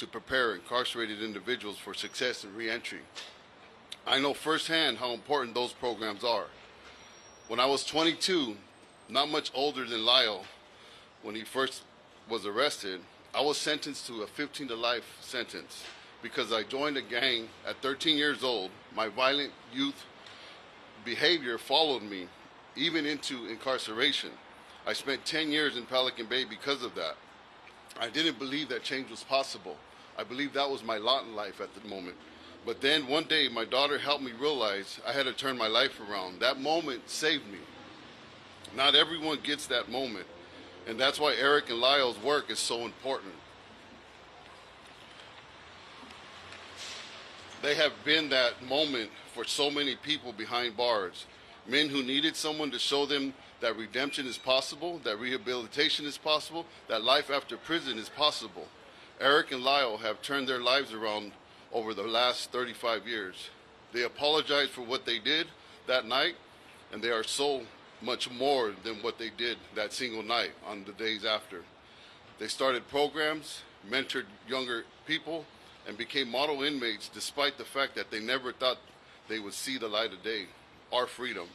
to prepare incarcerated individuals for success in reentry. I know firsthand how important those programs are. When I was 22, not much older than Lyle, when he first was arrested, I was sentenced to a 15 to life sentence because I joined a gang at 13 years old. My violent youth behavior followed me even into incarceration. I spent 10 years in Pelican Bay because of that. I didn't believe that change was possible. I believed that was my lot in life at the moment. But then one day my daughter helped me realize I had to turn my life around. That moment saved me. Not everyone gets that moment, and that's why Eric and Lyle's work is so important. They have been that moment for so many people behind bars. Men who needed someone to show them that redemption is possible, that rehabilitation is possible, that life after prison is possible. Eric and Lyle have turned their lives around over the last 35 years. They apologized for what they did that night, and they are so much more than what they did that single night on the days after. They started programs, mentored younger people, and became model inmates despite the fact that they never thought they would see the light of day, our freedom.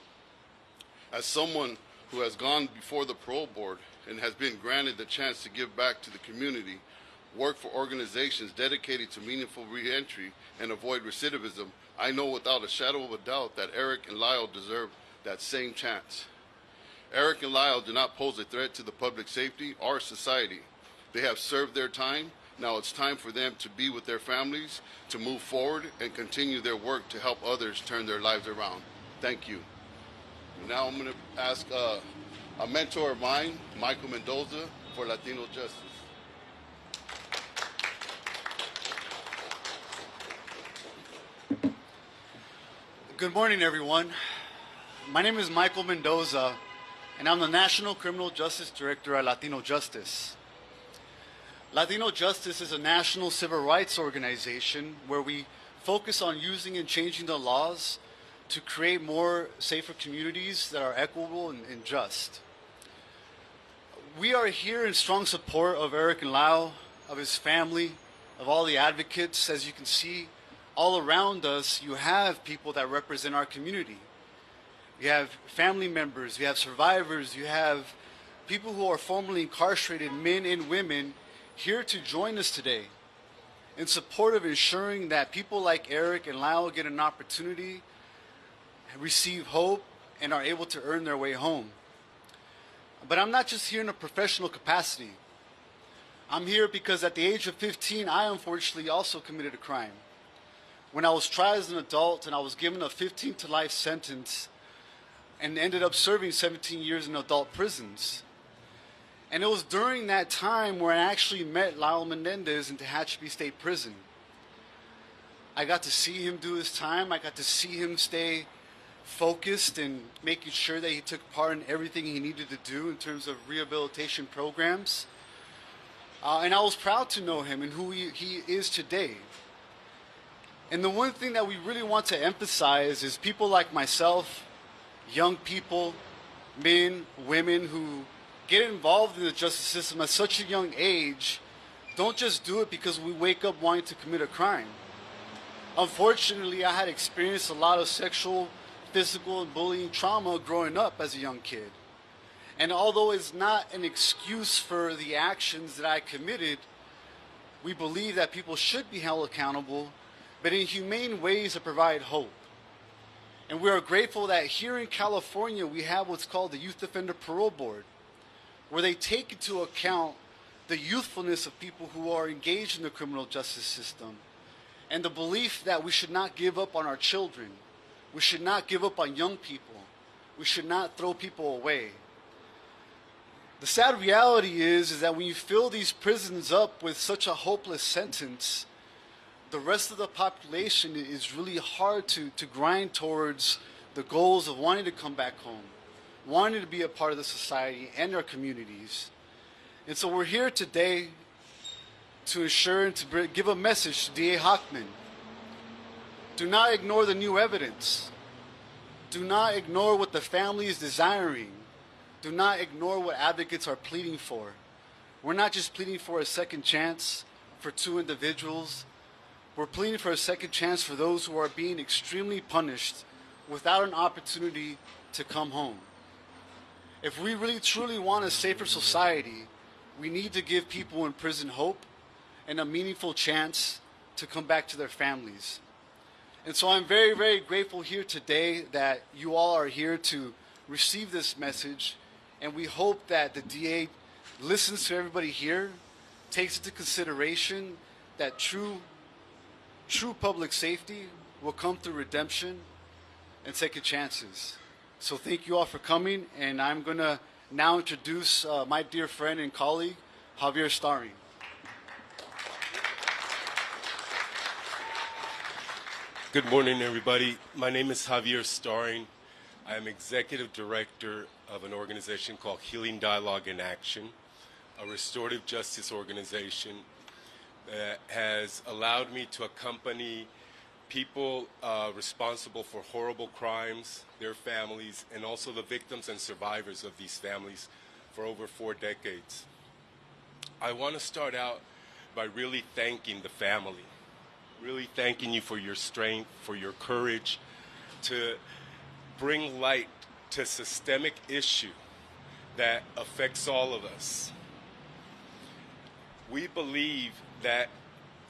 As someone who has gone before the parole board and has been granted the chance to give back to the community, work for organizations dedicated to meaningful reentry and avoid recidivism, I know without a shadow of a doubt that Eric and Lyle deserve that same chance. Eric and Lyle do not pose a threat to the public safety or society. They have served their time. Now it's time for them to be with their families, to move forward and continue their work to help others turn their lives around. Thank you. Now I'm going to ask a mentor of mine, Michael Mendoza, for Latino Justice. Good morning, everyone. My name is Michael Mendoza, and I'm the National Criminal Justice Director at Latino Justice. Latino Justice is a national civil rights organization where we focus on using and changing the laws to create more safer communities that are equitable and just. We are here in strong support of Eric and Lyle, of his family, of all the advocates. As you can see, all around us, you have people that represent our community. You have family members, you have survivors, you have people who are formerly incarcerated, men and women, here to join us today in support of ensuring that people like Eric and Lyle get an opportunity, receive hope, and are able to earn their way home. But I'm not just here in a professional capacity. I'm here because at the age of 15, I unfortunately also committed a crime. When I was tried as an adult and I was given a 15 to life sentence and ended up serving 17 years in adult prisons. And it was during that time where I actually met Lyle Menendez in Tehachapi State Prison. I got to see him do his time. I got to see him stay focused and making sure that he took part in everything he needed to do in terms of rehabilitation programs. And I was proud to know him and who he is today. And the one thing that we really want to emphasize is people like myself, young people, men, women who get involved in the justice system at such a young age, don't just do it because we wake up wanting to commit a crime. Unfortunately, I had experienced a lot of sexual, physical, and bullying trauma growing up as a young kid. And although it's not an excuse for the actions that I committed, we believe that people should be held accountable, but in humane ways that provide hope. And we are grateful that here in California we have what's called the Youth Offender Parole Board, where they take into account the youthfulness of people who are engaged in the criminal justice system and the belief that we should not give up on our children. We should not give up on young people. We should not throw people away. The sad reality is that when you fill these prisons up with such a hopeless sentence, the rest of the population is really hard to grind towards the goals of wanting to come back home, wanting to be a part of the society and our communities. And so we're here today to ensure and to give a message to DA Hochman. Do not ignore the new evidence. Do not ignore what the family is desiring. Do not ignore what advocates are pleading for. We're not just pleading for a second chance, for 2 individuals. We're pleading for a second chance for those who are being extremely punished without an opportunity to come home. If we really truly want a safer society, we need to give people in prison hope and a meaningful chance to come back to their families. And so I'm very, very grateful here today that you all are here to receive this message, and we hope that the DA listens to everybody here, takes into consideration that true public safety will come through redemption and second chances. So thank you all for coming, and I'm going to now introduce my dear friend and colleague, Javier Starring. Good morning, everybody. My name is Javier Starring. I am Executive Director of an organization called Healing Dialogue in Action, a restorative justice organization that has allowed me to accompany people responsible for horrible crimes, their families, and also the victims and survivors of these families for over 4 decades. I want to start out by really thanking the family, really thanking you for your strength, for your courage to bring light to a systemic issue that affects all of us. We believe that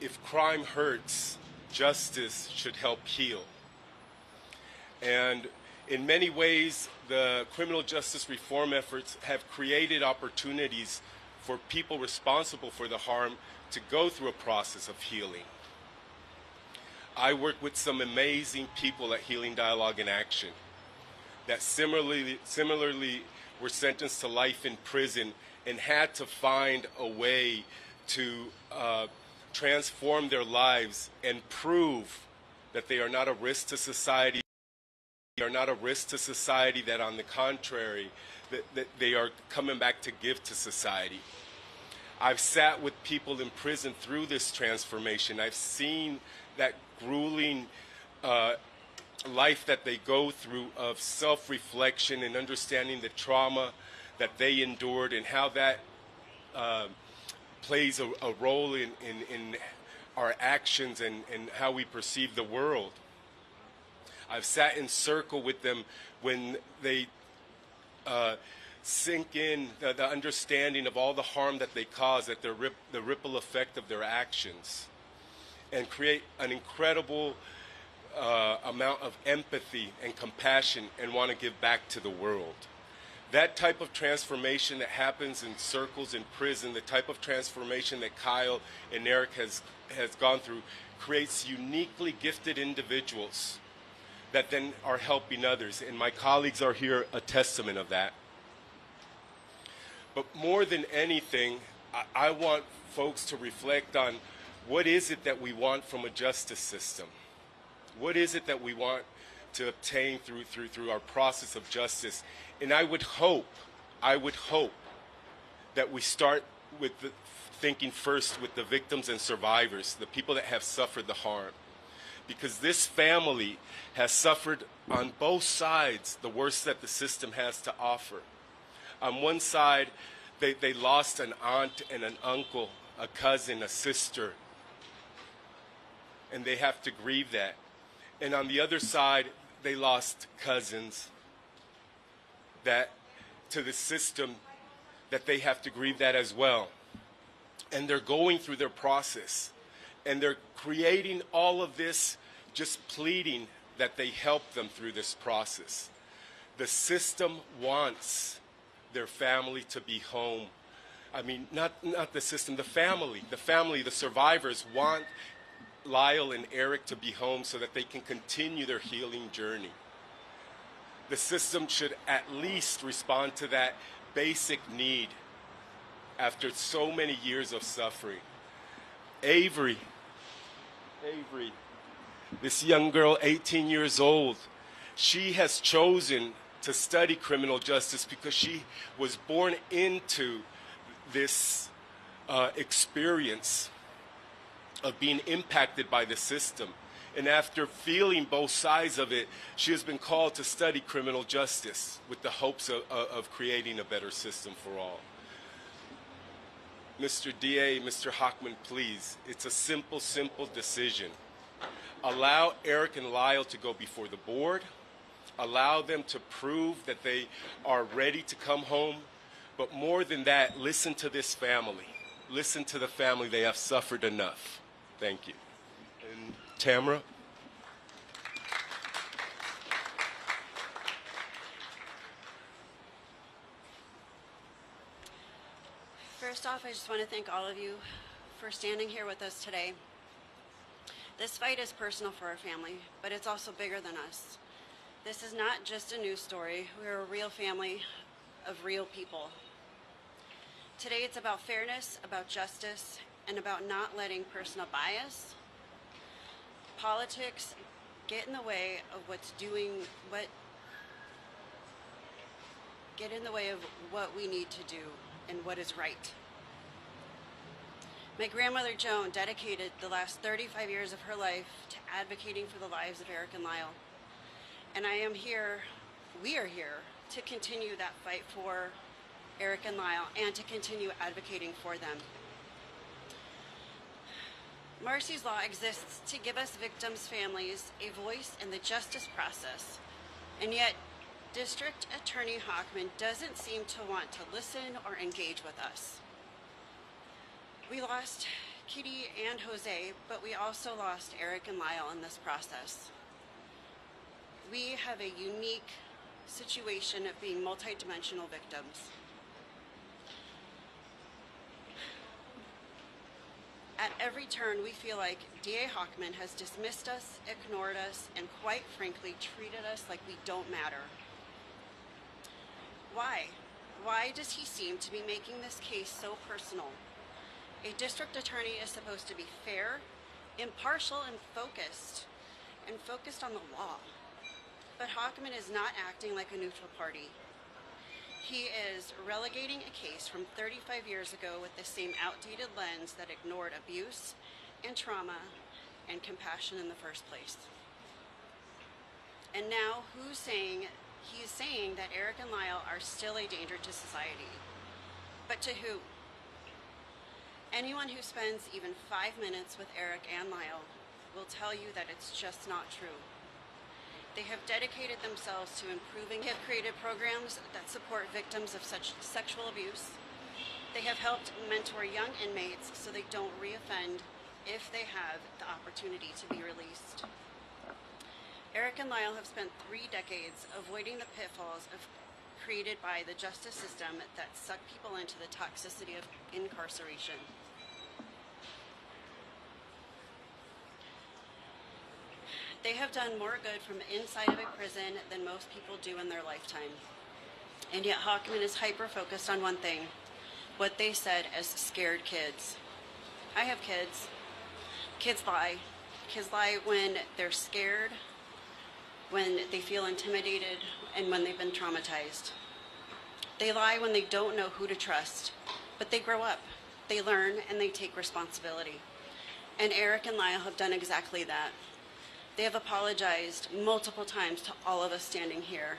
if crime hurts, justice should help heal. And in many ways, the criminal justice reform efforts have created opportunities for people responsible for the harm to go through a process of healing. I work with some amazing people at Healing Dialogue in Action that similarly were sentenced to life in prison and had to find a way to transform their lives and prove that they are not a risk to society, that on the contrary, that they are coming back to give to society. I've sat with people in prison through this transformation. I've seen that grueling life that they go through of self-reflection and understanding the trauma that they endured and how that plays a role in our actions and how we perceive the world. I've sat in circle with them when they sink in the understanding of all the harm that they cause, that the ripple effect of their actions, and create an incredible amount of empathy and compassion and want to give back to the world. That type of transformation that happens in circles in prison, the type of transformation that Kyle and Eric has gone through, creates uniquely gifted individuals that then are helping others. And my colleagues are here a testament of that. But more than anything, I want folks to reflect on what is it that we want from a justice system? What is it that we want to obtain through our process of justice? And I would hope that we start with thinking first with the victims and survivors, the people that have suffered the harm. Because this family has suffered on both sides the worst that the system has to offer. On one side, they lost an aunt and an uncle, a cousin, a sister, and they have to grieve that. And on the other side, they lost cousins that to the system that they have to grieve that as well. And they're going through their process. And they're creating all of this, just pleading that they help them through this process. The system wants their family to be home. I mean, not the system, the family, the survivors want Lyle and Eric to be home so that they can continue their healing journey. The system should at least respond to that basic need after so many years of suffering. Avery, this young girl, 18 years old, she has chosen to study criminal justice because she was born into this experience of being impacted by the system. And after feeling both sides of it, she has been called to study criminal justice with the hopes of creating a better system for all. Mr. DA, Mr. Hochman, please, it's a simple, simple decision. Allow Eric and Lyle to go before the board. Allow them to prove that they are ready to come home. But more than that, listen to this family. Listen to the family. They have suffered enough. Thank you. And Tamara? First off, I just want to thank all of you for standing here with us today. This fight is personal for our family, but it's also bigger than us. This is not just a news story. We're a real family of real people. Today it's about fairness, about justice, and about not letting personal bias, politics get in the way of what we need to do and what is right. My grandmother Joan dedicated the last 35 years of her life to advocating for the lives of Eric and Lyle. And we are here to continue that fight for Eric and Lyle and to continue advocating for them. Marcy's Law exists to give us victims' families a voice in the justice process, and yet District Attorney Hochman doesn't seem to want to listen or engage with us. We lost Kitty and Jose, but we also lost Eric and Lyle in this process. We have a unique situation of being multidimensional victims. At every turn, we feel like DA Hochman has dismissed us, ignored us, and quite frankly, treated us like we don't matter. Why? Why does he seem to be making this case so personal? A district attorney is supposed to be fair, impartial, and focused on the law. But Hochman is not acting like a neutral party. He is relegating a case from 35 years ago with the same outdated lens that ignored abuse and trauma and compassion in the first place. And now he is saying that Eric and Lyle are still a danger to society. But to who? Anyone who spends even 5 minutes with Eric and Lyle will tell you that it's just not true. They have dedicated themselves to improving. They have created programs that support victims of such sexual abuse. They have helped mentor young inmates so they don't reoffend if they have the opportunity to be released. Eric and Lyle have spent 3 decades avoiding the pitfalls created by the justice system that suck people into the toxicity of incarceration. They have done more good from the inside of a prison than most people do in their lifetime. And yet Hochman is hyper-focused on one thing, what they said as scared kids. I have kids. Kids lie. Kids lie when they're scared, when they feel intimidated, and when they've been traumatized. They lie when they don't know who to trust, but they grow up, they learn, and they take responsibility. And Eric and Lyle have done exactly that. They have apologized multiple times to all of us standing here.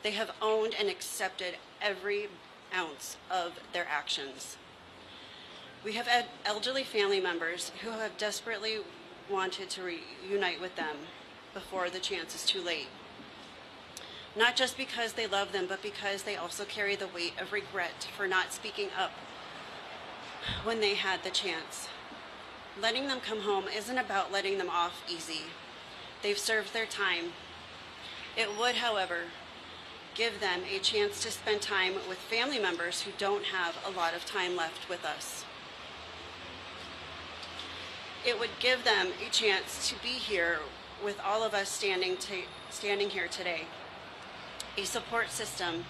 They have owned and accepted every ounce of their actions. We have elderly family members who have desperately wanted to reunite with them before the chance is too late. Not just because they love them, but because they also carry the weight of regret for not speaking up when they had the chance. Letting them come home isn't about letting them off easy. They've served their time. It would, however, give them a chance to spend time with family members who don't have a lot of time left with us. It would give them a chance to be here with all of us standing here today. A support system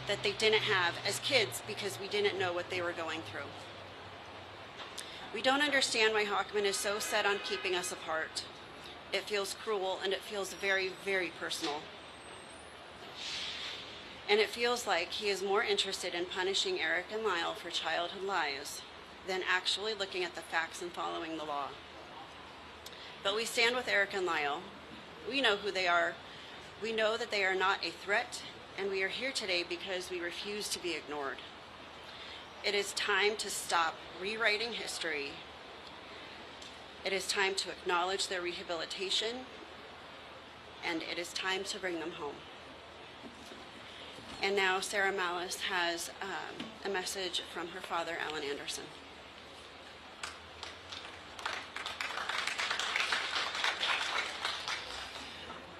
that they didn't have as kids because we didn't know what they were going through. We don't understand why Hochman is so set on keeping us apart. It feels cruel and it feels very, very personal. And it feels like he is more interested in punishing Eric and Lyle for childhood lies than actually looking at the facts and following the law. But we stand with Eric and Lyle. We know who they are. We know that they are not a threat, and we are here today because we refuse to be ignored. It is time to stop rewriting history. It is time to acknowledge their rehabilitation, and it is time to bring them home. And now Sarah Malice has a message from her father, Alan Anderson.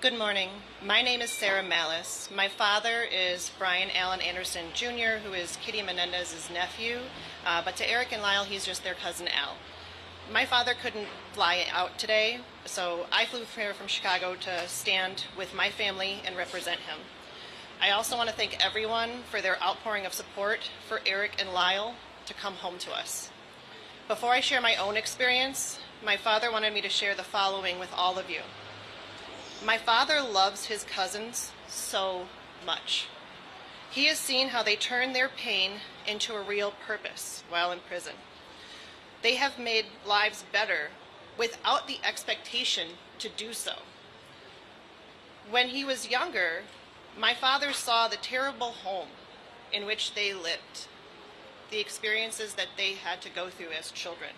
Good morning. My name is Sarah Malice. My father is Brian Allen Anderson Jr., who is Kitty Menendez's nephew, but to Eric and Lyle, he's just their cousin Al. My father couldn't fly out today, so I flew here from Chicago to stand with my family and represent him. I also want to thank everyone for their outpouring of support for Eric and Lyle to come home to us. Before I share my own experience, my father wanted me to share the following with all of you. My father loves his cousins so much. He has seen how they turn their pain into a real purpose while in prison. They have made lives better without the expectation to do so. When he was younger, my father saw the terrible home in which they lived, the experiences that they had to go through as children.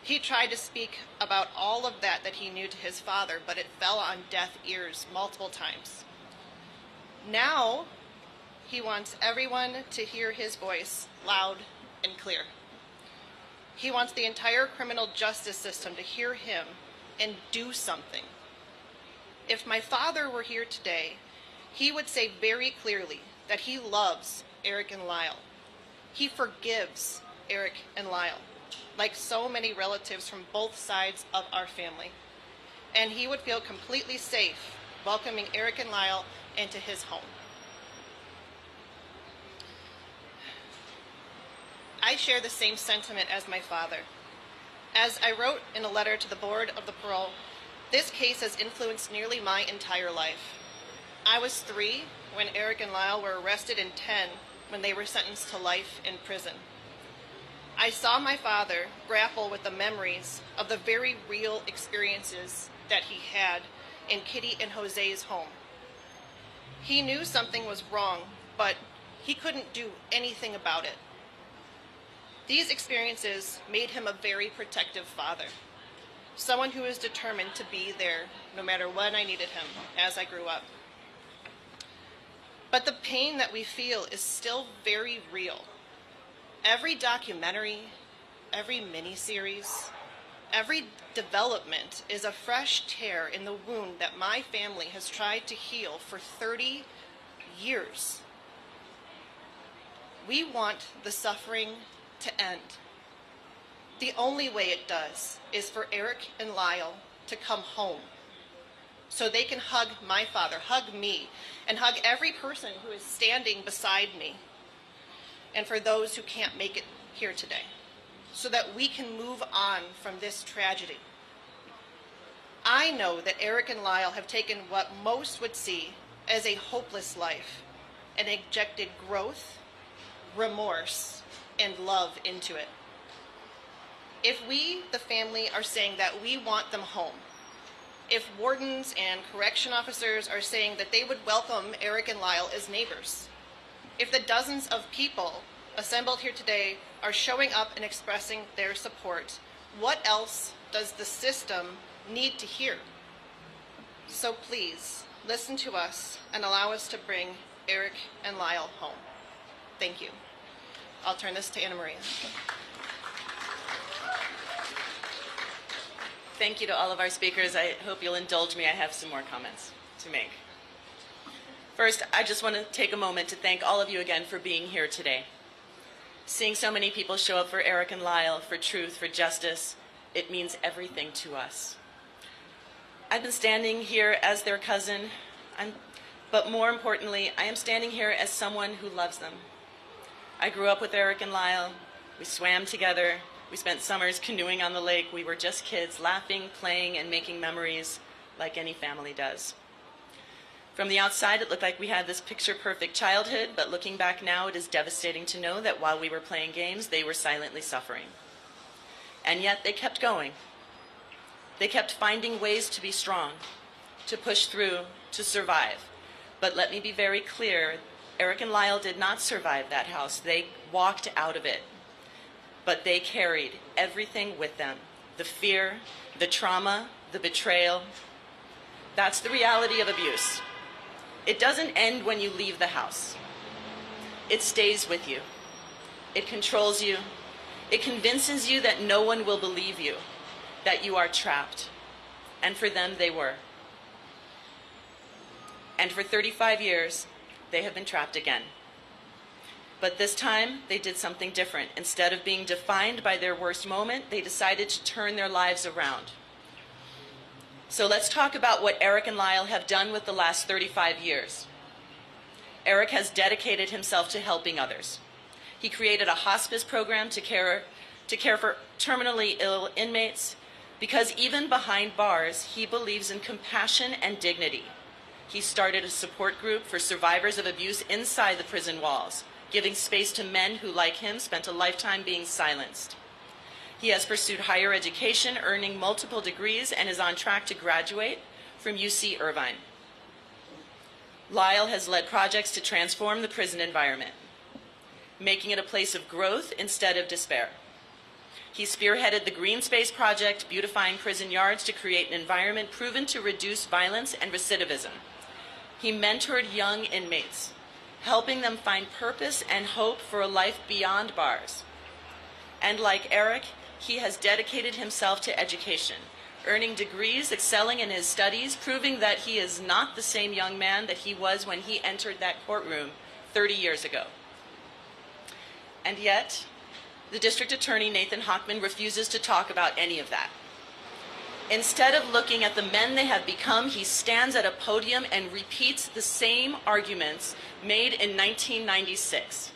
He tried to speak about all of that he knew to his father, but it fell on deaf ears multiple times. Now, he wants everyone to hear his voice loud and clear. He wants the entire criminal justice system to hear him and do something. If my father were here today, he would say very clearly that he loves Eric and Lyle. He forgives Eric and Lyle, like so many relatives from both sides of our family. And he would feel completely safe welcoming Eric and Lyle into his home. I share the same sentiment as my father. As I wrote in a letter to the board of the parole, this case has influenced nearly my entire life. I was 3 when Eric and Lyle were arrested and 10 when they were sentenced to life in prison. I saw my father grapple with the memories of the very real experiences that he had in Kitty and Jose's home. He knew something was wrong, but he couldn't do anything about it. These experiences made him a very protective father, someone who was determined to be there no matter when I needed him as I grew up. But the pain that we feel is still very real. Every documentary, every miniseries, every development is a fresh tear in the wound that my family has tried to heal for 30 years. We want the suffering to end. The only way it does is for Eric and Lyle to come home so they can hug my father, hug me, and hug every person who is standing beside me, and for those who can't make it here today, so that we can move on from this tragedy. I know that Eric and Lyle have taken what most would see as a hopeless life and injected growth, remorse, and love into it. If we, the family, are saying that we want them home, if wardens and correction officers are saying that they would welcome Eric and Lyle as neighbors, if the dozens of people assembled here today are showing up and expressing their support, what else does the system need to hear? So please, listen to us and allow us to bring Eric and Lyle home. Thank you. I'll turn this to Anna Maria. Thank you to all of our speakers. I hope you'll indulge me. I have some more comments to make. First, I just want to take a moment to thank all of you again for being here today. Seeing so many people show up for Eric and Lyle, for truth, for justice, it means everything to us. I've been standing here as their cousin, but more importantly, I am standing here as someone who loves them. I grew up with Eric and Lyle. We swam together. We spent summers canoeing on the lake. We were just kids, laughing, playing, and making memories like any family does. From the outside, it looked like we had this picture-perfect childhood, but looking back now, it is devastating to know that while we were playing games, they were silently suffering. And yet, they kept going. They kept finding ways to be strong, to push through, to survive. But let me be very clear, Eric and Lyle did not survive that house. They walked out of it. But they carried everything with them. The fear, the trauma, the betrayal. That's the reality of abuse. It doesn't end when you leave the house. It stays with you. It controls you. It convinces you that no one will believe you, that you are trapped. And for them, they were. And for 35 years, they have been trapped again. But this time, they did something different. Instead of being defined by their worst moment, they decided to turn their lives around. So let's talk about what Eric and Lyle have done with the last 35 years. Eric has dedicated himself to helping others. He created a hospice program to care for terminally ill inmates because even behind bars, he believes in compassion and dignity. He started a support group for survivors of abuse inside the prison walls, giving space to men who, like him, spent a lifetime being silenced. He has pursued higher education, earning multiple degrees, and is on track to graduate from UC Irvine. Lyle has led projects to transform the prison environment, making it a place of growth instead of despair. He spearheaded the Green Space Project, beautifying prison yards to create an environment proven to reduce violence and recidivism. He mentored young inmates, helping them find purpose and hope for a life beyond bars. And like Eric, he has dedicated himself to education, earning degrees, excelling in his studies, proving that he is not the same young man that he was when he entered that courtroom 30 years ago. And yet, the District Attorney, Nathan Hochman, refuses to talk about any of that. Instead of looking at the men they have become, he stands at a podium and repeats the same arguments made in 1996.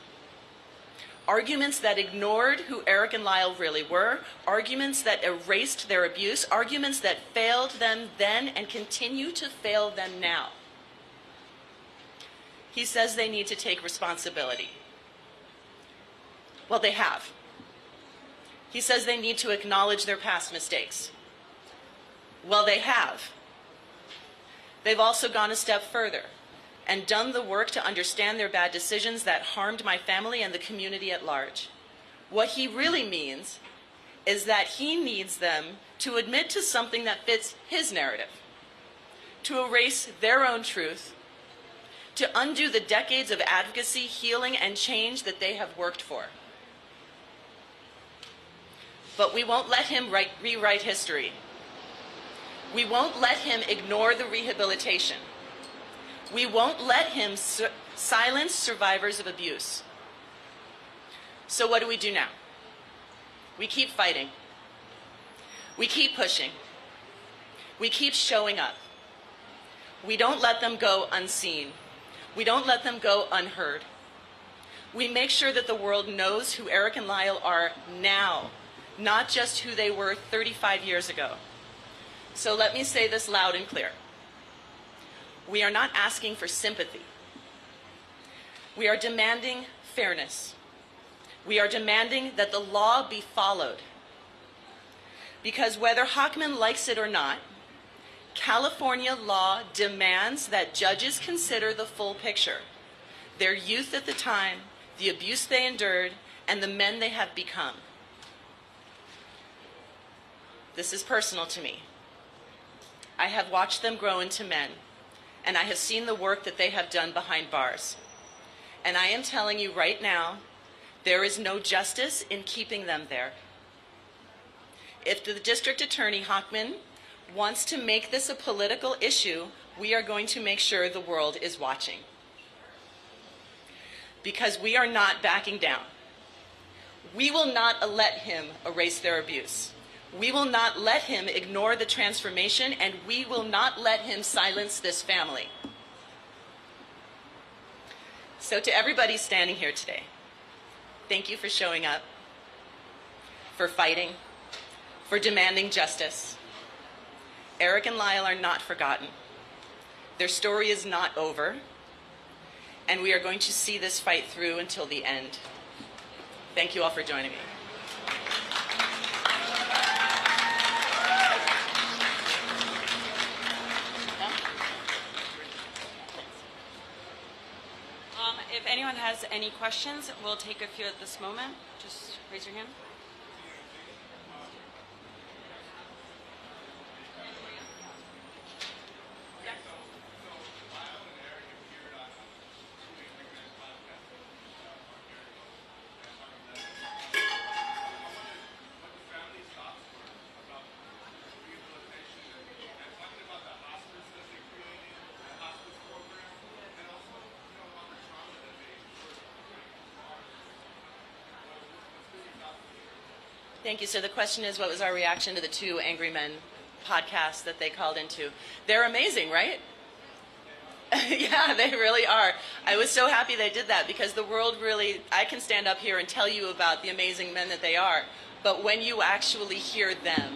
Arguments that ignored who Eric and Lyle really were, arguments that erased their abuse, arguments that failed them then and continue to fail them now. He says they need to take responsibility. Well, they have. He says they need to acknowledge their past mistakes. Well, they have. They've also gone a step further and done the work to understand their bad decisions that harmed my family and the community at large. What he really means is that he needs them to admit to something that fits his narrative, to erase their own truth, to undo the decades of advocacy, healing, and change that they have worked for. But we won't let him rewrite history. We won't let him ignore the rehabilitation. We won't let him silence survivors of abuse. So what do we do now? We keep fighting. We keep pushing. We keep showing up. We don't let them go unseen. We don't let them go unheard. We make sure that the world knows who Eric and Lyle are now, not just who they were 35 years ago. So let me say this loud and clear. We are not asking for sympathy. We are demanding fairness. We are demanding that the law be followed. Because whether Hochman likes it or not, California law demands that judges consider the full picture, their youth at the time, the abuse they endured, and the men they have become. This is personal to me. I have watched them grow into men, and I have seen the work that they have done behind bars. And I am telling you right now, there is no justice in keeping them there. If the District Attorney, Hochman, wants to make this a political issue, we are going to make sure the world is watching. Because we are not backing down. We will not let him erase their abuse. We will not let him ignore the transformation, and we will not let him silence this family. So to everybody standing here today, thank you for showing up, for fighting, for demanding justice. Eric and Lyle are not forgotten. Their story is not over, and we are going to see this fight through until the end. Thank you all for joining me. If anyone has any questions, we'll take a few at this moment. Just raise your hand. Thank you. So the question is, what was our reaction to the two Angry Men podcasts that they called into? They're amazing, right? Yeah, they really are. I was so happy they did that because the world really, I can stand up here and tell you about the amazing men that they are, but when you actually hear them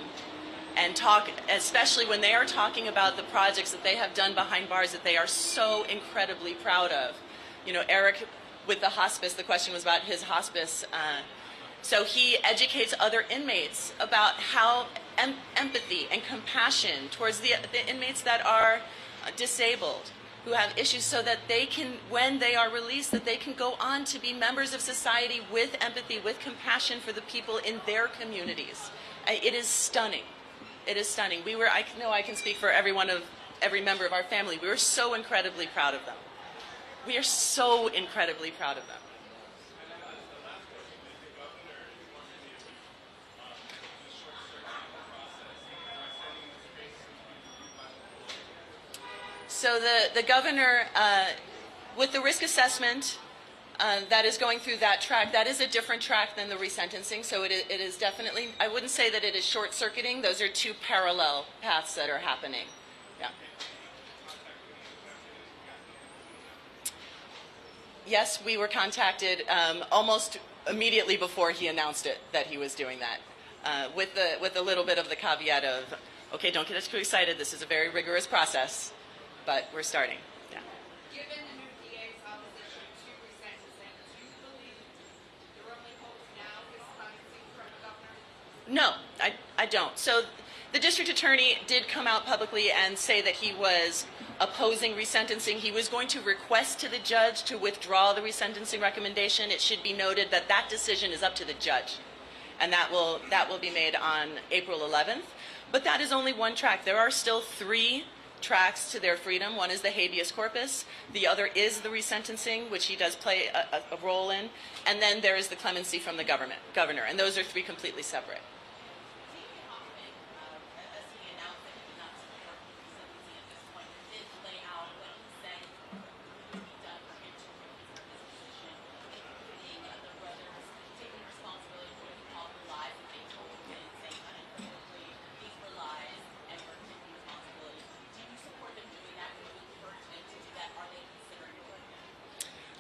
and talk, especially when they are talking about the projects that they have done behind bars that they are so incredibly proud of. You know, Eric, with the hospice, the question was about his hospice. So he educates other inmates about how empathy and compassion towards the inmates that are disabled, who have issues, so that they can, when they are released, that they can go on to be members of society with empathy, with compassion for the people in their communities. It is stunning. It is stunning. I know I can speak for every member of our family. We were so incredibly proud of them. We are so incredibly proud of them. So the governor, with the risk assessment that is going through that track, that is a different track than the resentencing. So it is definitely, I wouldn't say that it is short-circuiting. Those are two parallel paths that are happening. Yeah. Yes, we were contacted almost immediately before he announced it, that he was doing that, with a little bit of the caveat of, okay, don't get us too excited. This is a very rigorous process. But we're starting. Yeah. Given the new DA's opposition to resentencing, do you believe your only hope now is clemency from the governor? No, I don't. So the district attorney did come out publicly and say that he was opposing resentencing. He was going to request to the judge to withdraw the resentencing recommendation. It should be noted that that decision is up to the judge, and that will be made on April 11th. But that is only one track. There are still three tracks to their freedom. One is the habeas corpus. The other is the resentencing, which he does play a role in. And then there is the clemency from the governor. And those are three completely separate.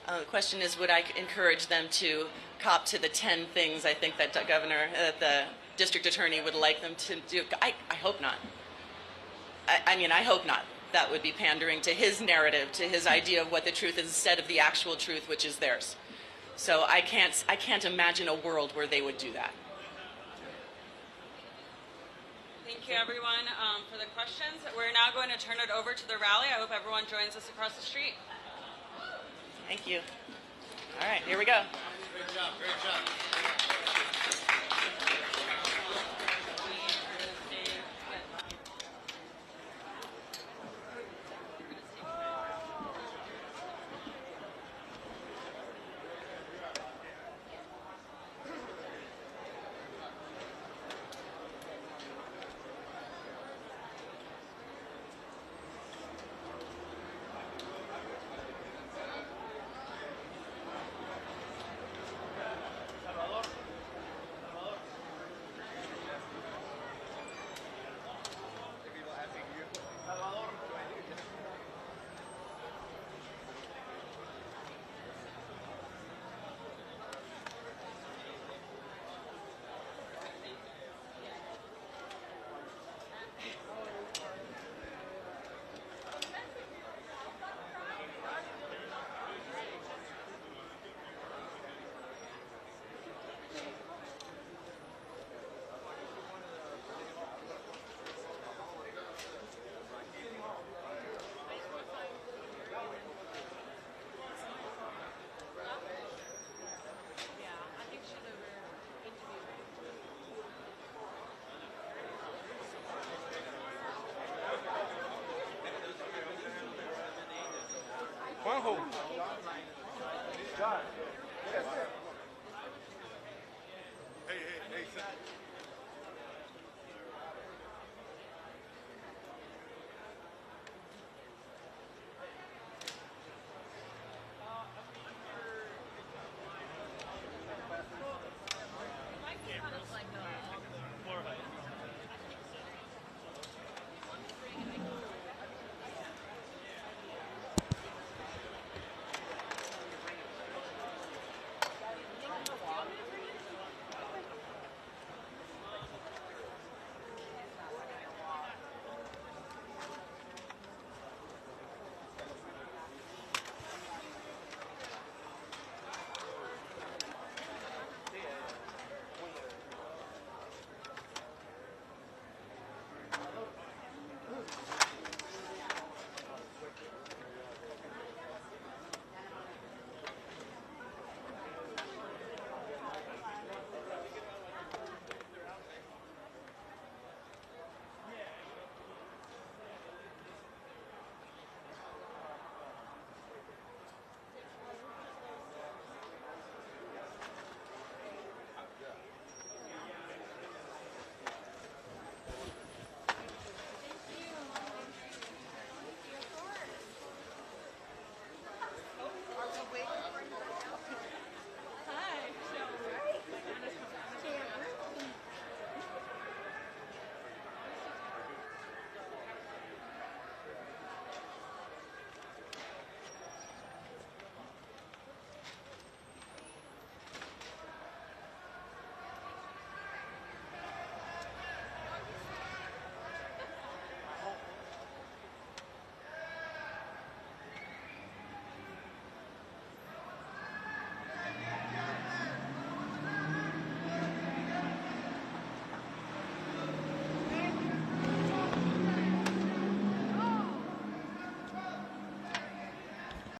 The question is, would I encourage them to cop to the 10 things I think that the district attorney would like them to do? I hope not. I mean, I hope not. That would be pandering to his narrative, to his idea of what the truth is, instead of the actual truth, which is theirs. So I can't imagine a world where they would do that. Thank you, everyone, for the questions. We're now going to turn it over to the rally. I hope everyone joins us across the street. Thank you. All right, here we go. Great job, great job. Salvador. Don't hold.